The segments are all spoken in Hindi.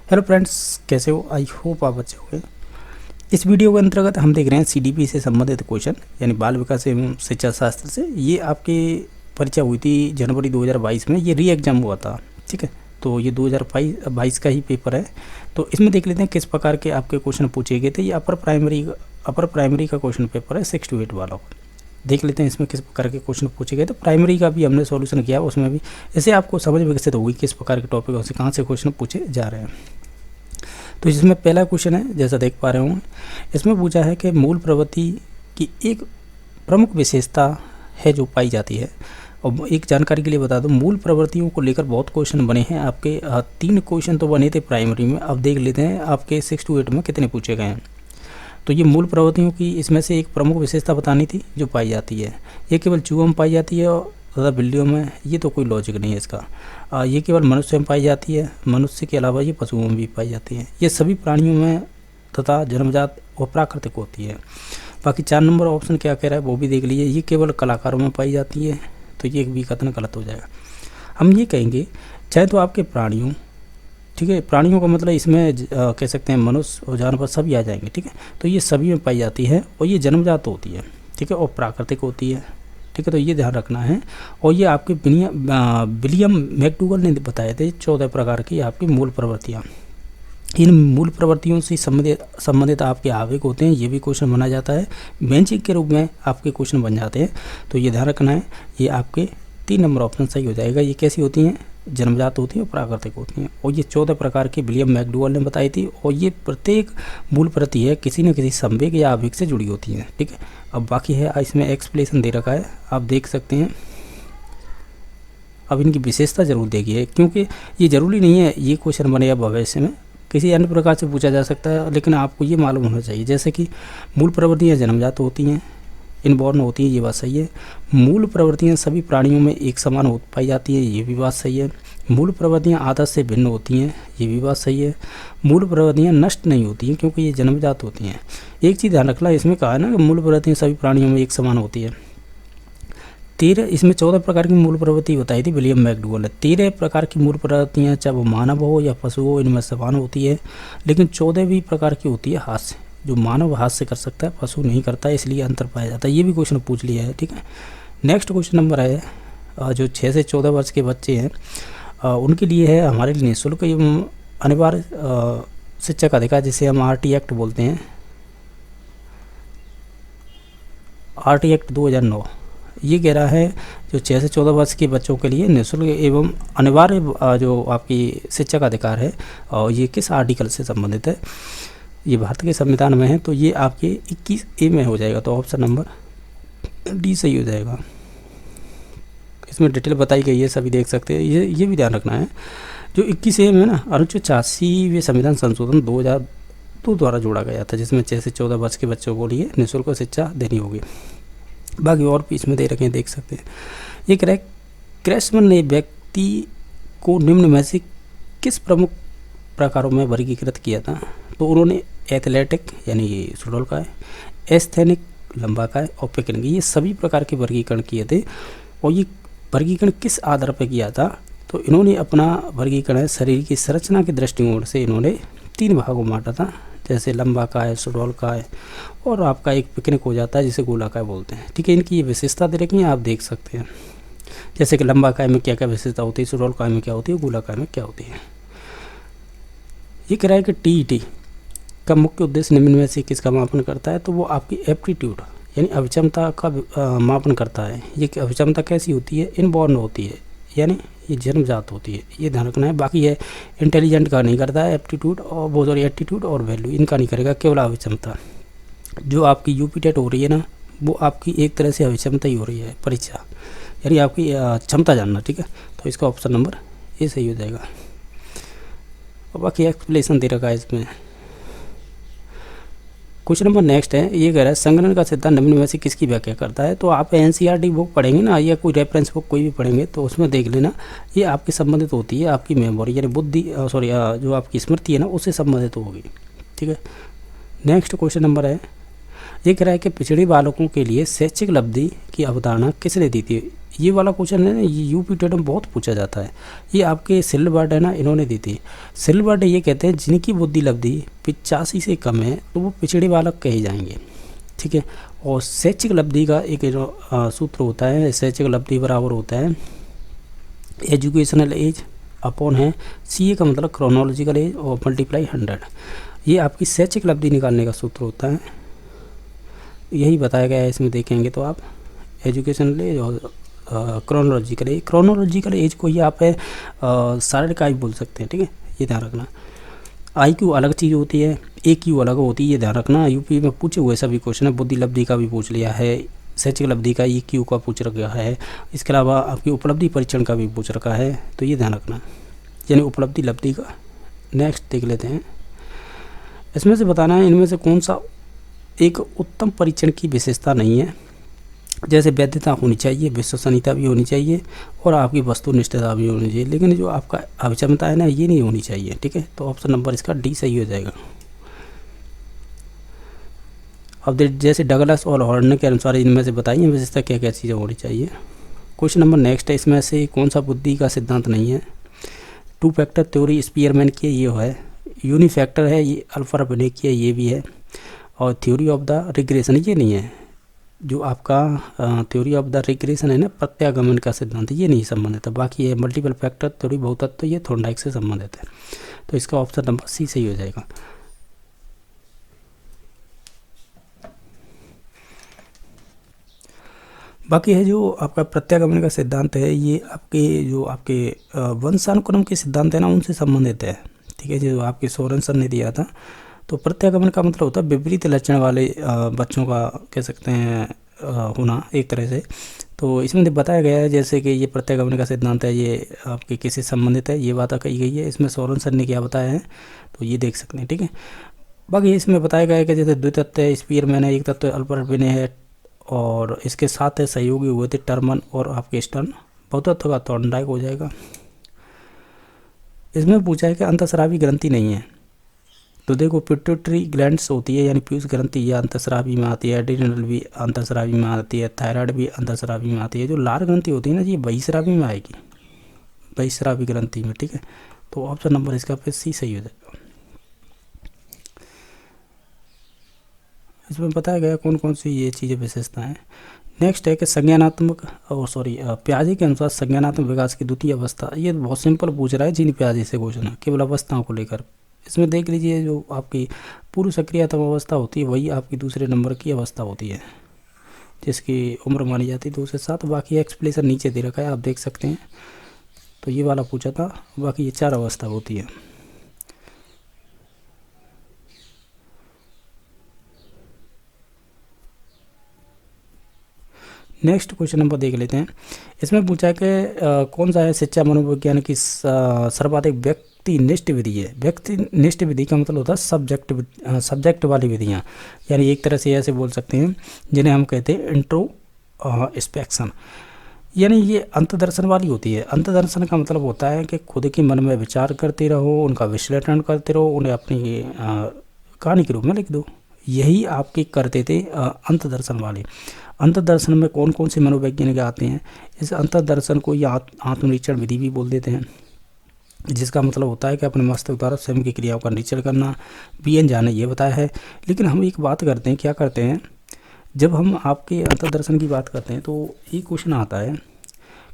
हेलो फ्रेंड्स, कैसे हो? आई होप आप अच्छे होंगे। इस वीडियो के अंतर्गत हम देख रहे हैं सीडीपी से संबंधित क्वेश्चन, यानी बाल विकास एवं शिक्षा शास्त्र से। ये आपकी परीक्षा हुई थी जनवरी 2022 में, ये री एग्ज़ाम हुआ था। ठीक है, तो ये 2022 का ही पेपर है। तो इसमें देख लेते हैं किस प्रकार के आपके क्वेश्चन पूछे गए थे। ये अपर प्राइमरी का क्वेश्चन पेपर है 6 to 8 वाला। देख लेते हैं इसमें किस प्रकार के क्वेश्चन पूछे गए। तो प्राइमरी का भी हमने सॉल्यूशन किया, उसमें भी ऐसे आपको समझ विकसित होगी किस प्रकार के टॉपिकों से कहाँ से क्वेश्चन पूछे जा रहे हैं। तो इसमें पहला क्वेश्चन है, जैसा देख पा रहे होंगे, इसमें पूछा है कि मूल प्रवृत्ति की एक प्रमुख विशेषता है जो पाई जाती है। और एक जानकारी के लिए बता दूं, मूल प्रवृत्तियों को लेकर बहुत क्वेश्चन बने हैं आपके। 3 क्वेश्चन तो बने थे प्राइमरी में। अब देख लेते हैं आपके 6 to 8 में कितने पूछे गए हैं। तो ये मूल प्रवृत्तियों की इसमें से एक प्रमुख विशेषता बतानी थी जो पाई जाती है। ये केवल चूहों में पाई जाती है और तथा बिल्लियों में, ये तो कोई लॉजिक नहीं है इसका। ये केवल मनुष्य में पाई जाती है, मनुष्य के अलावा ये पशुओं में भी पाई जाती है। ये सभी प्राणियों में तथा जन्मजात और प्राकृतिक होती है। बाकी 4 नंबर ऑप्शन क्या कह रहा है वो भी देख लीजिए। ये केवल कलाकारों में पाई जाती है, तो ये भी कथन गलत हो जाएगा। हम ये कहेंगे चाहे तो आपके प्राणियों, ठीक है, प्राणियों का मतलब इसमें कह सकते हैं मनुष्य और जानवर सभी आ जाएंगे। ठीक है, तो ये सभी में पाई जाती है और ये जन्मजात होती है। ठीक है, और प्राकृतिक होती है। ठीक है, तो ये ध्यान रखना है। और ये आपके विलियम मैकडूगल ने बताए थे 14 प्रकार की आपकी मूल प्रवृत्तियाँ। इन मूल प्रवृत्तियों से संबंधित आपके आवेग होते हैं, ये भी क्वेश्चन बना जाता है। बेंचिंग के रूप में आपके क्वेश्चन बन जाते हैं, तो ये ध्यान रखना है। ये आपके 3 नंबर ऑप्शन सही हो जाएगा। ये कैसी होती हैं? जन्मजात होती हैं और प्राकृतिक होती हैं। और ये 14 प्रकार की विलियम मैकडूगल ने बताई थी। और ये प्रत्येक मूल प्रवृत्ति है किसी न किसी संवेग या आवेग से जुड़ी होती है। ठीक है, अब बाकी है इसमें एक्सप्लेनेशन दे रखा है, आप देख सकते हैं। अब इनकी विशेषता जरूर देखिए, क्योंकि ये जरूरी नहीं है ये क्वेश्चन बनेगा भविष्य में, किसी अन्य प्रकार से पूछा जा सकता है, लेकिन आपको ये मालूम होना चाहिए। जैसे कि मूल प्रवृत्तियाँ जन्मजात होती हैं, इनबॉर्न होती है, ये बात सही है। मूल प्रवृत्तियाँ सभी प्राणियों में एक समान हो पाई जाती है, ये भी बात सही है। मूल प्रवृत्तियाँ आदत से भिन्न होती हैं, ये भी बात सही है। मूल प्रवृत्तियाँ नष्ट नहीं होती हैं क्योंकि ये जन्मजात होती हैं। एक चीज़ ध्यान रखना, इसमें कहा है ना कि मूल प्रवृत्तियाँ सभी प्राणियों में एक समान होती है। 13 इसमें 14 प्रकार की मूल प्रवृत्ति बताई थी विलियम मैकडूगल ने। 13 प्रकार की मूल प्रवृत्तियाँ चाहे वो मानव हो या पशु हो, इनमें समान होती है। लेकिन 14वीं प्रकार की होती है हाथ से, जो मानव हाथ से कर सकता है, पशु नहीं करता है, इसलिए अंतर पाया जाता है। ये भी क्वेश्चन पूछ लिया है। ठीक है, नेक्स्ट क्वेश्चन नंबर है जो 6 से 14 वर्ष के बच्चे हैं उनके लिए है हमारे लिए निःशुल्क एवं अनिवार्य शिक्षा का अधिकार, जिसे हम RT एक्ट बोलते हैं। RT एक्ट 2009 ये कह रहा है जो 6 से 14 वर्ष के बच्चों के लिए निःशुल्क एवं अनिवार्य जो आपकी शिक्षा का अधिकार है, और ये किस आर्टिकल से संबंधित है? ये भारत के संविधान में है, तो ये आपके 21A में हो जाएगा। तो ऑप्शन नंबर D सही हो जाएगा। इसमें डिटेल बताई गई है, सभी देख सकते हैं। ये भी ध्यान रखना है, जो 21A में ना अनुच्छेद 86वें संविधान संशोधन 2002 द्वारा जोड़ा गया था, जिसमें 6 से 14 वर्ष के बच्चों को लिए निःशुल्क शिक्षा देनी होगी। बाकी और भी इसमें दे रखे हैं, देख सकते हैं। ये कह रहा है क्रेसमैन ने व्यक्ति को निम्न में से किस प्रमुख प्रकारों में वर्गीकृत किया था? तो उन्होंने एथलेटिक यानी ये सुडौल का है, एस्थेनिक लंबा का है, और पिकनिक, ये सभी प्रकार के वर्गीकरण किए थे। और ये वर्गीकरण किस आधार पर किया था? तो इन्होंने अपना वर्गीकरण शरीर की संरचना के दृष्टिकोण से इन्होंने 3 भागों में बांटा था, जैसे लंबा का है, सुडौल का है, और आपका एक पिकनिक हो जाता है जिसे गोलाकार बोलते हैं। ठीक है, इनकी ये विशेषता दे रखी है, आप देख सकते हैं। जैसे कि लंबा काय में क्या क्या विशेषता होती है, सुडौल काय में क्या होती है, गोलाकार में क्या होती है। ये कह रहा है कि TET का मुख्य उद्देश्य निम्न में से किसका मापन करता है? तो वो आपकी एप्टीट्यूड यानी अभिक्षमता का मापन करता है। ये अभिक्षमता कैसी होती है? इनबॉर्न होती है, यानी ये जन्मजात होती है, ये ध्यान रखना है। बाकी है इंटेलिजेंट का नहीं करता है, एप्टीट्यूड और वो सॉरी एप्टीट्यूड और वैल्यू इनका नहीं करेगा, केवल अभिक्षमता। जो आपकी यूपीटेट हो रही है ना, वो आपकी एक तरह से अभिक्षमता ही हो रही है, परीक्षा, यानी आपकी क्षमता जानना। ठीक है, तो इसका ऑप्शन नंबर ए सही हो जाएगा। और बाकी एक्सप्लेनेशन दे रखा है इसमें। क्वेश्चन नंबर नेक्स्ट है, ये कह रहा है संगणन का सिद्धांत निम्न में से किसकी व्याख्या करता है? तो आप NCERT बुक पढ़ेंगे ना, या कोई रेफरेंस बुक कोई भी पढ़ेंगे, तो उसमें देख लेना, ये आपके संबंधित होती है आपकी मेमोरी यानी बुद्धि, सॉरी जो आपकी स्मृति है ना, उससे संबंधित होगी। ठीक है, नेक्स्ट क्वेश्चन नंबर है, ये कह रहा है कि पिछड़े बालकों के लिए शैक्षिक उपलब्धि की अवधारणा किसने दी थी। ये वाला क्वेश्चन है ना, ये यूपी टेट में बहुत पूछा जाता है। ये आपके सिल्बर्ट है ना, इन्होंने दी थी। सिल्बर्ट ये कहते हैं जिनकी बुद्धि लब्धि 85 से कम है तो वो पिछड़े बालक कहे जाएंगे, ठीक है। और शैक्षिक लब्धि का एक जो सूत्र होता है, शैक्षिक लब्धि बराबर होता है एजुकेशनल एज अपॉन है सी ए का मतलब क्रोनोलॉजिकल एज और मल्टीप्लाई 100। ये आपकी शैक्षिक लब्धि निकालने का सूत्र होता है, यही बताया गया है इसमें। देखेंगे तो आप एजुकेशनल एज और क्रोनोलॉजिकल एज को ही आप शारीरिक आयु बोल सकते हैं, ठीक है, ये ध्यान रखना। IQ अलग चीज़ होती है, AQ अलग होती है, ये ध्यान रखना। यूपी में पूछे हुए सभी क्वेश्चन है, बुद्धि लब्धि का भी पूछ लिया है, शैक्षिक लब्धि का EQ का पूछ रखा है, इसके अलावा आपकी उपलब्धि परीक्षण का भी पूछ रखा है, तो ये ध्यान रखना, यानी उपलब्धि लब्धि का। नेक्स्ट देख लेते हैं, इसमें से बताना है इनमें से कौन सा एक उत्तम परीक्षण की विशेषता नहीं है। जैसे वैधता होनी चाहिए, विश्वसनीयता भी होनी चाहिए और आपकी वस्तुनिष्ठता भी होनी चाहिए, लेकिन जो आपका अभिक्षमता है ना, ये नहीं होनी चाहिए, ठीक है। तो ऑप्शन नंबर इसका D सही हो जाएगा। अब जैसे डगलस और हॉर्न के अनुसार इनमें से बताइए विशेषता क्या क्या चीज़ें होनी चाहिए। क्वेश्चन नंबर नेक्स्ट है, इसमें से कौन सा बुद्धि का सिद्धांत नहीं है। 2 फैक्टर थ्योरी स्पीयरमैन की ये है, यूनिफैक्टर है ये अल्फा बिने की है, ये भी है। और थ्योरी ऑफ द रिग्रेशन ये नहीं है, जो आपका थ्योरी ऑफ द रिग्रेशन है ना, प्रत्यागमन का सिद्धांत, ये नहीं संबंधित है। बाकी ये मल्टीपल फैक्टर थ्योरी बहुतत्व तो ये थॉर्नडाइक से संबंधित है, तो इसका ऑप्शन नंबर C सही हो जाएगा। बाकी है जो आपका प्रत्यागमन का सिद्धांत है, ये आपके जो आपके वंशानुक्रम के सिद्धांत है ना, उनसे संबंधित है, ठीक है, जो आपके सोरेनसन ने दिया था। तो प्रत्यागमन का मतलब होता है विपरीत लक्षण वाले बच्चों का कह सकते हैं होना एक तरह से। तो इसमें बताया गया है जैसे कि ये प्रत्यागमन का सिद्धांत है, ये आपके किसी संबंधित है, ये बात कही गई है। इसमें सोरेनसन ने क्या बताया है, तो ये देख सकते हैं, ठीक है। बाकी इसमें बताया गया है कि जैसे द्वितत्व है स्पीयरमैन है, एक तत्व अल्फा बिने है, और इसके साथ है सहयोगी हुए थे टर्मन और आपके स्टर्न, बहुतत्व का थॉर्नडाइक हो जाएगा। इसमें पूछा है कि अंतःस्रावी ग्रंथि नहीं है, तो देखो पिट्यूटरी ग्लैंड्स होती है, यानी पीयूष ग्रंथि, ये अंतःस्रावी में आती है, एड्रिनल भी अंतःस्रावी में आती है, थायराइड भी अंतःस्रावी में आती है। जो लार ग्रंथि होती है ना, ये बहिस्रावी में आएगी, बहिस्रावी ग्रंथि में, ठीक है। तो ऑप्शन नंबर इसका फिर C सही हो जाएगा। इसमें बताया गया कौन कौन सी ये चीज़ें विशेषताएँ। नेक्स्ट है कि संज्ञानात्मक प्याजे के अनुसार संज्ञानात्मक विकास की द्वितीय अवस्था, ये बहुत सिंपल पूछ रहा है जीन प्याजे से क्वेश्चन है, केवल अवस्थाओं को लेकर। इसमें देख लीजिए जो आपकी पूर्व सक्रियतम अवस्था होती है वही आपकी दूसरे नंबर की अवस्था होती है, जिसकी उम्र मानी जाती है 2 से 7। बाकी एक्सप्लेनेशन नीचे दे रखा है, आप देख सकते हैं। तो ये वाला पूछा था, बाकी ये 4 अवस्था होती है। नेक्स्ट क्वेश्चन नंबर देख लेते हैं। इसमें पूछा है कि कौन सा है शिक्षा मनोविज्ञान की सर्वाधिक व्यक्तिनिष्ठ विधि है। व्यक्तिनिष्ठ विधि का मतलब होता है सब्जेक्ट वाली विधियाँ, यानी एक तरह से ऐसे बोल सकते हैं जिन्हें हम कहते हैं इंट्रोस्पेक्शन, यानी ये अंतदर्शन वाली होती है। अंतदर्शन का मतलब होता है कि खुद के मन में विचार करते रहो, उनका विश्लेषण करते रहो, उन्हें अपनी कहानी के रूप में लिख दो। यही आपके करते थे अंतदर्शन वाले। अंतदर्शन में कौन कौन से मनोवैज्ञानिक आते हैं, इस अंतदर्शन को या आत्मनिरीक्षण विधि भी बोल देते हैं, जिसका मतलब होता है कि अपने मस्तिष्क द्वारा स्वयं की क्रियाओं का निरीक्षण करना। BN झा ने ये बताया है। लेकिन हम एक बात करते हैं, क्या करते हैं, जब हम आपके अंतदर्शन की बात करते हैं तो एक क्वेश्चन आता है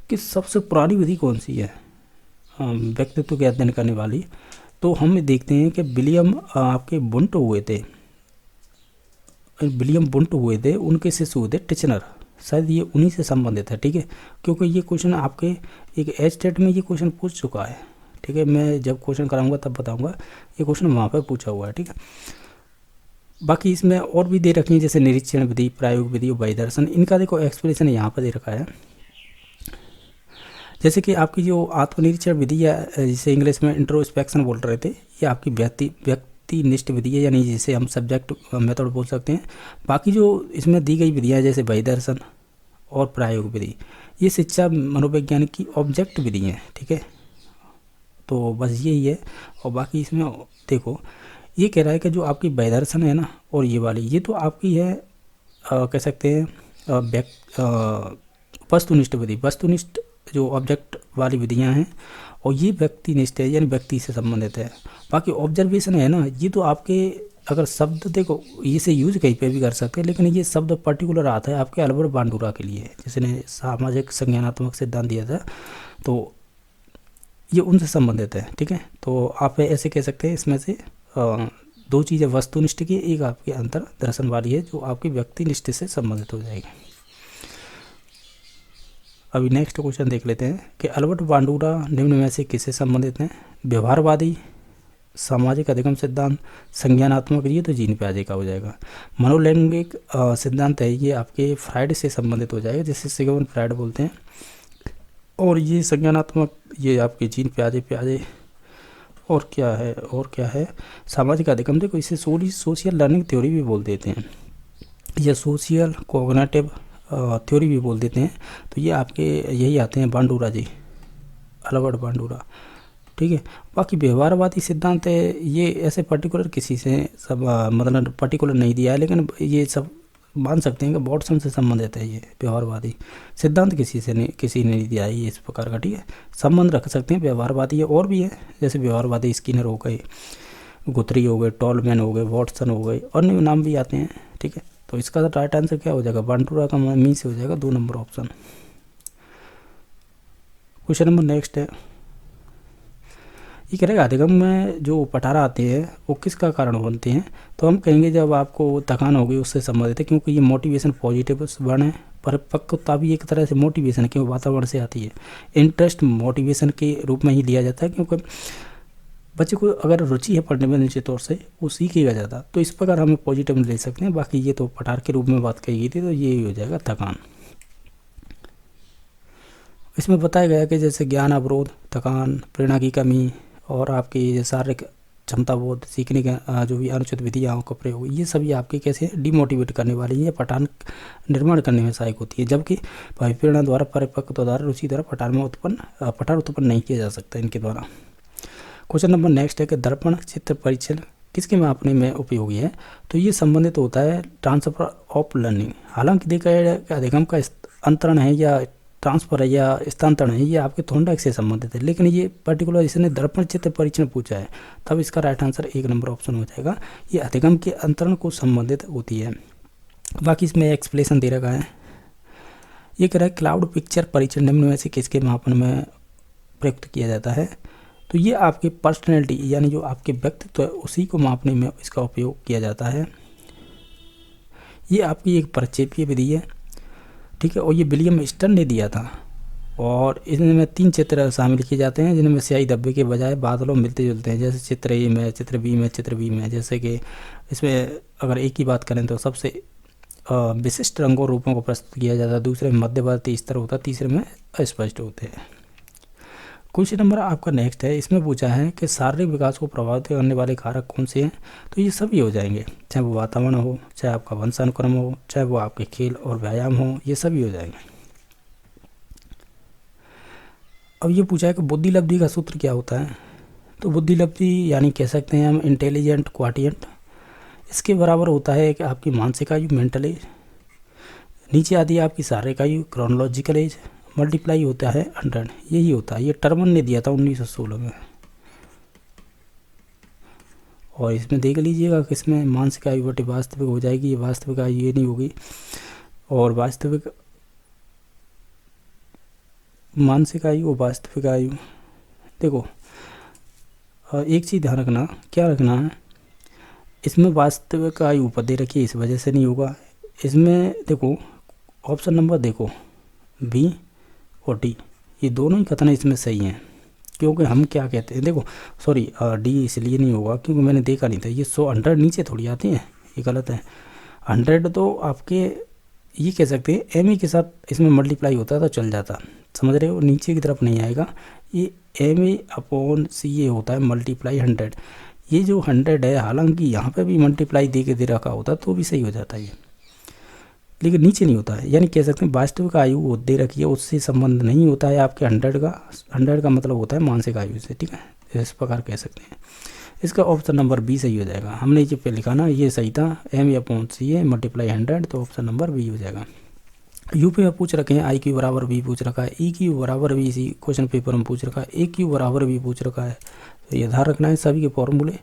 कि सबसे पुरानी विधि कौन सी है व्यक्तित्व के अध्ययन करने वाली। तो हम देखते हैं कि विलियम आपके बुंट हुए थे, उनके शिष्य हुए थे टिचनर, शायद ये उन्हीं से संबंधित है, ठीक है। क्योंकि ये क्वेश्चन आपके एक एज टेट में ये क्वेश्चन पूछ चुका है, ठीक है। मैं जब क्वेश्चन कराऊंगा तब बताऊंगा, ये क्वेश्चन वहाँ पर पूछा हुआ है, ठीक है। बाकी इसमें और भी दे रखी है, जैसे निरीक्षण विधि, प्रायोगिक विधि और वैदर्शन, इनका देखो एक्सप्लेनेशन यहाँ पर दे रखा है। जैसे कि आपकी जो आत्मनिरीक्षण विधि है, जिसे इंग्लिश में इंट्रोस्पेक्शन बोल रहे थे, ये आपकी व्यक्तिनिष्ठ विधि है, यानी जिसे हम सब्जेक्ट मेथड बोल सकते हैं। बाकी जो इसमें दी गई विधियाँ जैसे वैदर्शन और प्रायोगिक विधि, ये शिक्षा मनोवैज्ञानिक की ऑब्जेक्ट विधि है, ठीक है। तो बस यही है। और बाकी इसमें देखो ये कह रहा है कि जो आपकी वैदर्शन है ना, और ये वाली, ये तो आपकी है कह सकते हैं वस्तुनिष्ठ विधि, वस्तुनिष्ठ जो ऑब्जेक्ट वाली विधियां हैं, और ये व्यक्तिनिष्ठ है यानी व्यक्ति से संबंधित है। बाकी ऑब्जर्वेशन है ना, ये तो आपके अगर शब्द देखो इसे यूज कहीं पे भी कर सकते हैं, लेकिन ये शब्द पर्टिकुलर आता है आपके अल्बर्ट बांडुरा के लिए, जिसने सामाजिक संज्ञानात्मक सिद्धांत दिया था, तो ये उनसे संबंधित है। ठीक है, तो आप ऐसे कह सकते हैं इसमें से दो चीज़ें वस्तुनिष्ठ की, एक आपके अंतर दर्शन वाली है जो आपकी व्यक्तिनिष्ठ से संबंधित हो जाएगी। अभी नेक्स्ट क्वेश्चन देख लेते हैं कि अल्बर्ट बांडुरा निम्न में से किससे संबंधित हैं? व्यवहारवादी, सामाजिक अधिगम सिद्धांत, संज्ञानात्मक, ये तो जीन पियाजे का हो जाएगा। मनोलैंगिक सिद्धांत है, ये आपके फ्राइड से संबंधित हो जाएगा, जिसे सिगमंड फ्राइड बोलते हैं। और ये संज्ञानात्मक ये आपके जीन पियाजे। और क्या है सामाजिक अधिगम, देखो इसे सोशल लर्निंग थ्योरी भी बोल देते हैं, या सोशल कोग्निटिव थ्योरी भी बोल देते हैं। तो ये आपके यही आते हैं बांडुरा जी, अल्बर्ट बांडुरा। ठीक है, बाकी व्यवहारवादी सिद्धांत है, ये ऐसे पर्टिकुलर किसी से सब मतलब पर्टिकुलर नहीं दिया है, लेकिन ये सब मान सकते हैं कि वॉटसन से संबंधित है। ये व्यवहारवादी सिद्धांत किसी ने नहीं दिया है ये इस प्रकार का। ठीक है, संबंध रख सकते हैं व्यवहारवादी है, और भी है जैसे व्यवहारवादी स्किनर हो गए, गुथरी हो गए, टॉलमैन हो गए, वॉटसन हो गए, अन्य नाम भी आते हैं। ठीक है, तो इसका राइट आंसर क्या हो जाएगा? बांडुरा का मीन से हो जाएगा 2 number option. Question number next है, ये कह रहेगा अधिगम में जो पटारा आते हैं वो किसका कारण बनते हैं? तो हम कहेंगे जब आपको थकान होगी उससे संबंधित है, क्योंकि ये मोटिवेशन पॉजिटिव वर्ण है। परिपक्वता भी एक तरह से मोटिवेशन है, क्योंकि वातावरण से आती है। इंटरेस्ट मोटिवेशन के रूप में ही लिया जाता है, क्योंकि बच्चे को अगर रुचि है पढ़ने में निश्चित तौर से वो सीखेगा ज़्यादा, तो इस प्रकार हमें पॉजिटिव ले सकते हैं। बाकी ये तो पटार के रूप में बात कही गई थी, तो ये हो जाएगा थकान। इसमें बताया गया कि जैसे ज्ञान अवरोध, थकान, प्रेरणा की कमी, और आपकी शारीरिक क्षमता बोध, सीखने का जो भी अनुचित विधियाँ का प्रयोग, ये सभी आपके कैसे डिमोटिवेट करने वाली है, पठान निर्माण करने में सहायक होती है। जबकि भावी प्रेरणा द्वारा, परिपक्वता द्वारा, रुचि द्वारा पठार उत्पन्न नहीं किया जा सकता इनके द्वारा। क्वेश्चन नंबर नेक्स्ट है कि दर्पण चित्र परीक्षण किसके मापने में उपयोगी है? तो ये संबंधित होता है ट्रांसफर ऑफ लर्निंग। हालांकि देखा जाए कि अधिगम का अंतरण है या ट्रांसफर है या स्थानांतरण है, ये आपके थोंडाइक से संबंधित है, लेकिन ये पर्टिकुलर इसने दर्पण चित्र परीक्षण पूछा है, तब इसका राइट आंसर 1 नंबर ऑप्शन हो जाएगा। ये अधिगम के अंतरण को संबंधित होती है। बाकी इसमें एक्सप्लेनेशन दे रखा है। ये कह रहा है क्लाउड पिक्चर परीक्षण निम्न में से किसके मापन में प्रयुक्त किया जाता है? तो ये आपके पर्सनैलिटी यानी जो आपके व्यक्तित्व है उसी को मापने में इसका उपयोग किया जाता है। ये आपकी एक प्रक्षेपीय विधि है। ठीक है, और ये विलियम स्टर्न ने दिया था, और इसमें 3 चित्र शामिल किए जाते हैं, जिनमें स्याही धब्बे के बजाय बादलों मिलते जुलते हैं, जैसे चित्र ए में, चित्र बी में, चित्र बी में। जैसे कि इसमें अगर एक की बात करें तो सबसे विशिष्ट रंगों रूपों को प्रस्तुत किया जाता है, दूसरे में मध्यवर्ती स्तर होता है, तीसरे में अस्पष्ट होते हैं। क्वेश्चन नंबर आपका नेक्स्ट है, इसमें पूछा है कि शारीरिक विकास को प्रभावित करने वाले कारक कौन से हैं? तो ये सभी हो जाएंगे, चाहे वो वातावरण हो, चाहे आपका वंशानुक्रम हो, चाहे वो आपके खेल और व्यायाम हो, ये सभी हो जाएंगे। अब ये पूछा है कि बुद्धि लब्धि का सूत्र क्या होता है? तो बुद्धि लब्धि यानी कह सकते हैं हम इंटेलिजेंट क्वाटिएंट, इसके बराबर होता है कि आपकी मानसिक आयु, मेंटल एज, नीचे आती है आपकी शारीरिक आयु, क्रोनोलॉजिकल एज, मल्टीप्लाई होता है 100, यही होता है। ये टर्मन ने दिया था 1916 में। और इसमें देख लीजिएगा कि इसमें मानसिक आयु बटे वास्तविक हो जाएगी, ये वास्तविक आयु ये नहीं होगी, और वास्तविक मानसिक आयु और वास्तविक आयु। देखो एक चीज़ ध्यान रखना, क्या रखना है, इसमें वास्तविक आयु ऊपर दे रखी है, इस वजह से नहीं होगा। इसमें देखो ऑप्शन नंबर देखो बी और डी, ये दोनों ही कथन इसमें सही हैं, क्योंकि हम क्या कहते हैं, देखो सॉरी डी इसलिए नहीं होगा क्योंकि मैंने देखा नहीं था, ये 100 नीचे थोड़ी आती हैं, ये गलत है। 100 तो आपके ये कह सकते हैं एम ई के साथ इसमें मल्टीप्लाई होता तो चल जाता, समझ रहे हो, नीचे की तरफ नहीं आएगा। ये एम ई अपॉन सी ए होता है मल्टीप्लाई 100। ये जो 100 है, हालांकि यहाँ पे भी मल्टीप्लाई दे रखा होता तो भी सही हो जाता है, लेकिन नीचे नहीं होता है। यानी कह सकते हैं वास्तविक आयु वो दे रखी है, उससे संबंध नहीं होता है आपके 100 का। 100 का मतलब होता है मानसिक आयु से। ठीक है, इस प्रकार कह सकते हैं। इसका ऑप्शन नंबर बी सही हो जाएगा। हमने जो पे लिखा ना ये सही था, m/c मल्टीप्लाई 100, तो ऑप्शन नंबर बी हो जाएगा। यूपी में पूछ रखे हैं IQ बराबर बी पूछ रखा है, EQ बराबर बी, इसी क्वेश्चन पेपर में पूछ रखा है, AQ बराबर बी पूछ रखा है। तो ये ध्यान रखना है सभी के फॉर्मूले,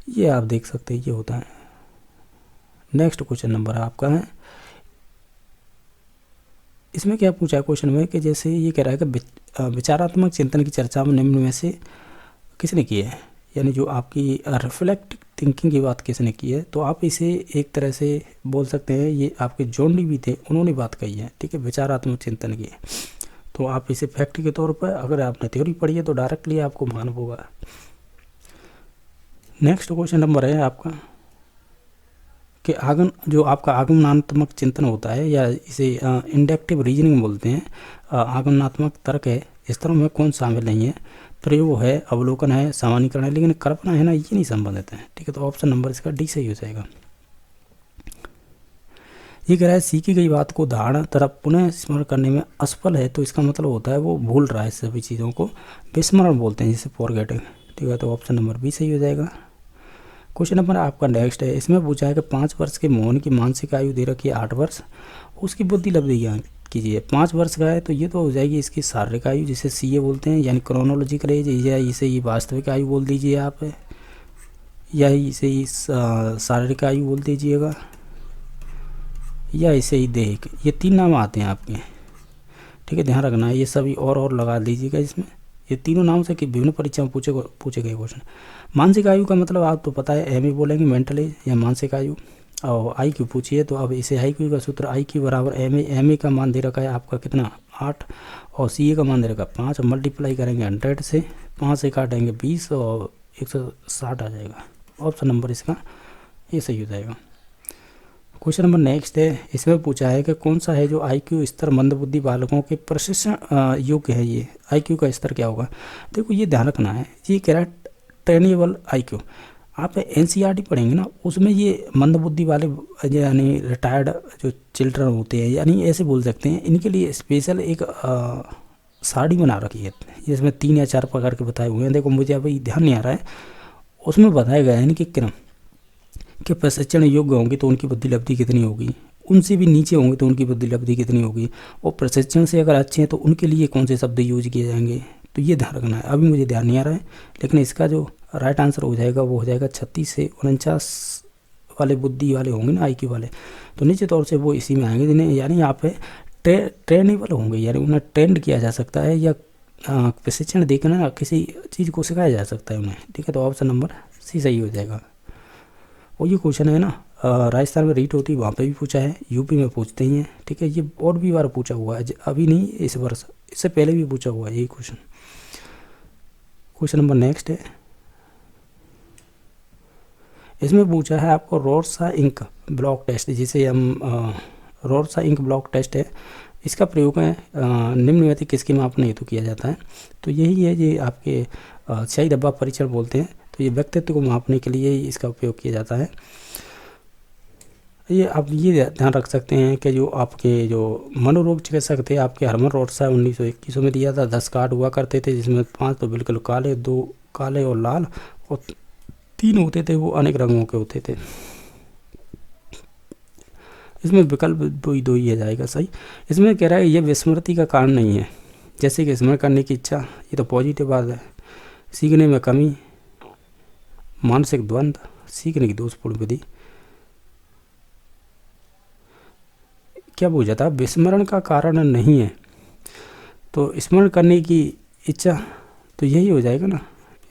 ये आप देख सकते हैं ये होता है। नेक्स्ट क्वेश्चन नंबर आपका है, इसमें क्या पूछा है क्वेश्चन में कि जैसे ये कह रहा है कि विचारात्मक चिंतन की चर्चा में निम्न में से किसने की है, यानी जो आपकी रिफ्लेक्ट थिंकिंग की बात किसने की है। तो आप इसे एक तरह से बोल सकते हैं ये आपके जॉन डीवी थे, उन्होंने बात कही है, ठीक है, विचारात्मक चिंतन की। तो आप इसे फैक्ट के तौर पर, अगर आपने थ्योरी पढ़ी है तो डायरेक्टली आपको मालूम होगा। नेक्स्ट क्वेश्चन नंबर है आपका कि जो आपका आगमनात्मक चिंतन होता है, या इसे इंडक्टिव रीजनिंग बोलते हैं, आगमनात्मक तर्क है, इस तरह में कौन शामिल नहीं है। प्रयोग है, अवलोकन है, सामान्यीकरण है, लेकिन कल्पना है ना, ये नहीं संबंधित है, ठीक है। तो ऑप्शन नंबर इसका डी सही हो जाएगा। ये कह रहा है सीखी गई बात को धारणा तरफ पुनः स्मरण करने में असफल है, तो इसका मतलब होता है वो भूल रहा है सभी चीज़ों को, विस्मरण बोलते हैं जिसे फॉरगेटिंग, ठीक है। तो ऑप्शन नंबर बी सही हो जाएगा। क्वेश्चन नंबर आपका नेक्स्ट है, इसमें पूछा है कि 5 वर्ष के मोहन की मानसिक आयु दे रखी है 8 वर्ष, उसकी बुद्धि लब्धि ज्ञान कीजिए। 5 वर्ष का है तो ये तो हो जाएगी इसकी शारीरिक आयु, जिसे CA बोलते हैं, यानी क्रोनोलॉजिकल एज, या इसे ये वास्तविक आयु बोल दीजिए आप, या इसे ही शारीरिक आयु बोल दीजिएगा, या इसे ही देहिक, ये 3 नाम आते हैं आपके, ठीक है, ध्यान रखना है। ये सभी और लगा लीजिएगा इसमें, ये तीनों नाम से कि विभिन्न परीक्षा में पूछे गए क्वेश्चन। मानसिक आयु का मतलब आप तो पता है MA बोलेंगे, मेंटल एज या मानसिक आयु, और IQ पूछिए तो अब इसे IQ का सूत्र IQ बराबर MA का मान दे रखा है आपका कितना 8, और CA का मान दे रखा 5, मल्टीप्लाई करेंगे 100 से, 5 से काटेंगे 20 और 160 आ जाएगा। ऑप्शन नंबर इसका ये सही हो जाएगा। क्वेश्चन नंबर नेक्स्ट है, इसमें पूछा है कि कौन सा है जो IQ स्तर मंदबुद्धि बालकों के प्रशिक्षण योग्य है। ये IQ का स्तर क्या होगा, देखो ये ध्यान रखना है, ये कह रहा है ट्रेनेबल IQ। आप NCERT पढ़ेंगे ना, उसमें ये मंदबुद्धि वाले यानी रिटायर्ड जो चिल्ड्रन होते हैं, यानी ऐसे बोल सकते हैं, इनके लिए स्पेशल एक साड़ी बना रखी है, जिसमें 3 या 4 प्रकार के बताए हुए हैं। देखो मुझे अभी ध्यान नहीं आ रहा है, उसमें बताया गया है कि क्रम के प्रशिक्षण योग्य होंगे तो उनकी बुद्धि लब्धि कितनी होगी, उनसे भी नीचे होंगे तो उनकी बुद्धि लब्धि कितनी होगी, और प्रशिक्षण से अगर अच्छे हैं तो उनके लिए कौन से शब्द यूज किए जाएंगे। तो ये ध्यान रखना है, अभी मुझे ध्यान नहीं आ रहा है, लेकिन इसका जो राइट आंसर हो जाएगा वो हो जाएगा 36 से 49 वाले बुद्धि वाले होंगे ना IQ वाले, तो निश्चित तौर से वो इसी में आएंगे, जिन्हें यानी यहाँ पे ट्रेनेबल होंगे, यानी उन्हें ट्रेंड किया जा सकता है, या प्रशिक्षण देकर ना किसी चीज़ को सिखाया जा सकता है उन्हें, ठीक है। तो ऑप्शन नंबर सी सही हो जाएगा। और ये क्वेश्चन है ना राजस्थान में रीट होती है, वहाँ पे भी पूछा है, यूपी में पूछते ही हैं, ठीक है। ये और भी बार पूछा हुआ है, अभी नहीं इस वर्ष, इससे पहले भी पूछा हुआ है यही क्वेश्चन। क्वेश्चन नंबर नेक्स्ट है, इसमें पूछा है आपको रोर्सा इंक ब्लॉक टेस्ट, जिसे हम रोर्सा इंक ब्लॉक टेस्ट है, इसका प्रयोग है निम्न में से किसके मापने हेतु किया जाता है। तो यही है ये आपके स्याही धब्बा परीक्षण बोलते हैं, तो ये व्यक्तित्व को मापने के लिए इसका उपयोग किया जाता है। ये आप ये ध्यान रख सकते हैं कि जो आपके जो मनोरोग चिकित्सक थे आपके हरमन रोर्सा 1921 में दिया था, 10 कार्ड हुआ करते थे, जिसमें 5 तो बिल्कुल काले, 2 काले और लाल, और 3 होते थे वो अनेक रंगों के होते थे। इसमें विकल्प दो ही है जाएगा सही। इसमें कह रहा है ये विस्मृति का कारण नहीं है, जैसे कि स्मरण करने की इच्छा, ये तो पॉजिटिव बात है, सीखने में कमी, मानसिक द्वंद्व, सीखने की दोषपूर्ण विधि। क्या पूछा था, विस्मरण का कारण नहीं है, तो स्मरण करने की इच्छा, तो यही हो जाएगा ना,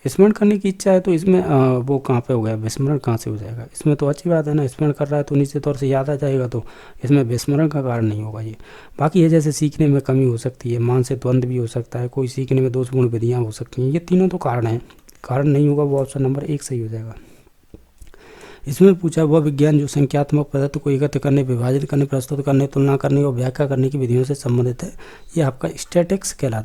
स्मरण करने की इच्छा है तो इसमें वो कहाँ पे हो गया, विस्मरण कहाँ से हो जाएगा। इसमें तो अच्छी बात है ना, स्मरण कर रहा है तो निश्चित तौर से याद आ जाएगा, तो इसमें विस्मरण का कारण नहीं होगा ये। बाकी है जैसे सीखने में कमी हो सकती है, मानसिक द्वंद्व भी हो सकता है, कोई सीखने में दोषपूर्ण विधियाँ हो सकती हैं, ये तीनों तो कारण हैं, कारण नहीं होगा, वो ऑप्शन नंबर 1 सही हो जाएगा। इसमें पूछा वह विज्ञान जो संख्यात्मक पदार्थ को एकत्र करने, विभाजित करने, प्रस्तुत करने, तुलना करने और व्याख्या करने की विधियों से संबंधित है, ये आपका स्टैटिक्स कहलाता है।